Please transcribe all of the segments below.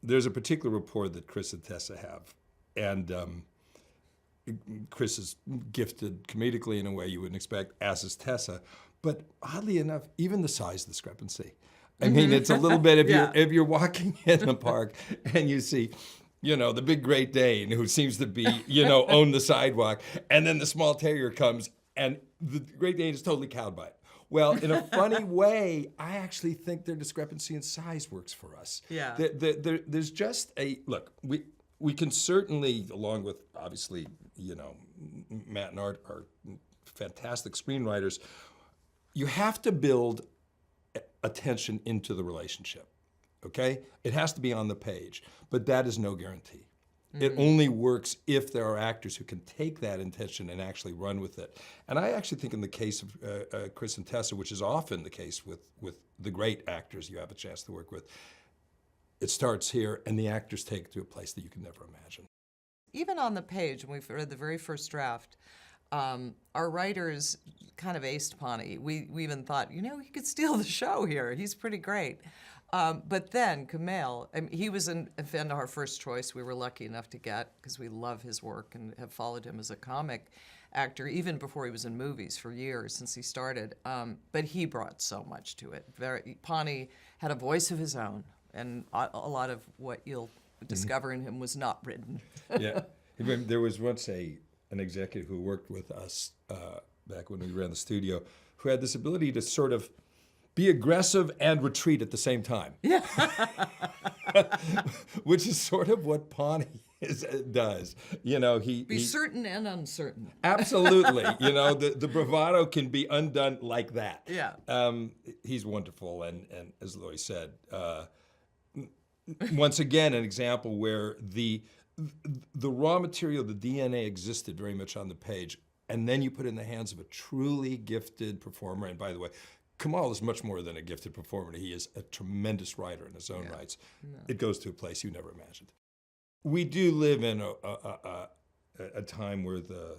there's a particular rapport that Chris and Tessa have. And Chris is gifted comedically in a way you wouldn't expect, as is Tessa. But oddly enough, even the size discrepancy. I mean, it's a little bit, if you're walking in the park and you see, the big Great Dane who seems to be, own the sidewalk, and then the small terrier comes and the Great Dane is totally cowed by it. Well, in a funny way, I actually think their discrepancy in size works for us. Yeah. There's just look, we can certainly, along with, obviously, Matt and Art are fantastic screenwriters, you have to build attention into the relationship, okay? It has to be on the page, but that is no guarantee. It only works if there are actors who can take that intention and actually run with it. And I actually think in the case of Chris and Tessa, which is often the case with the great actors you have a chance to work with, it starts here and the actors take it to a place that you can never imagine. Even on the page, when we've read the very first draft, our writers kind of aced Pawnee. We even thought, he could steal the show here. He's pretty great. But then Kumail, he was our first choice we were lucky enough to get because we love his work and have followed him as a comic actor even before he was in movies for years since he started. But he brought so much to it. Pawnee had a voice of his own, and a lot of what you'll discover in him was not written. Yeah, there was once an executive who worked with us back when we ran the studio who had this ability to sort of be aggressive and retreat at the same time. Yeah. Which is sort of what Pawnee does. Be certain and uncertain. Absolutely. The bravado can be undone like that. Yeah. He's wonderful, and as Laurie said, once again, an example where the raw material, the DNA existed very much on the page, and then you put it in the hands of a truly gifted performer. And by the way, Kumail is much more than a gifted performer. He is a tremendous writer in his own rights. No. It goes to a place you never imagined. We do live in a time where the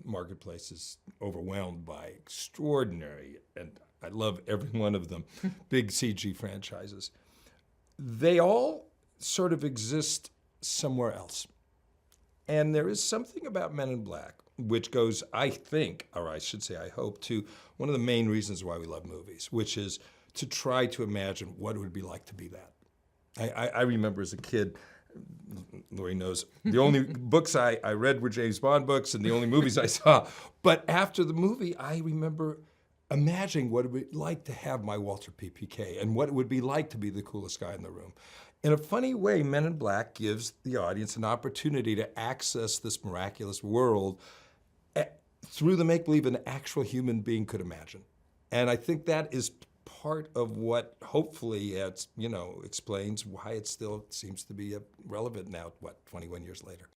marketplace is overwhelmed by extraordinary, and I love every one of them, big CG franchises. They all sort of exist somewhere else. And there is something about Men in Black which goes, I think, or I should say I hope, to one of the main reasons why we love movies, which is to try to imagine what it would be like to be that. I remember as a kid, Laurie knows, the only books I read were James Bond books and the only movies I saw. But after the movie, I remember imagining what it would be like to have my Walter PPK and what it would be like to be the coolest guy in the room. In a funny way, Men in Black gives the audience an opportunity to access this miraculous world through the make-believe an actual human being could imagine. And I think that is part of what hopefully explains why it still seems to be relevant now, 21 years later.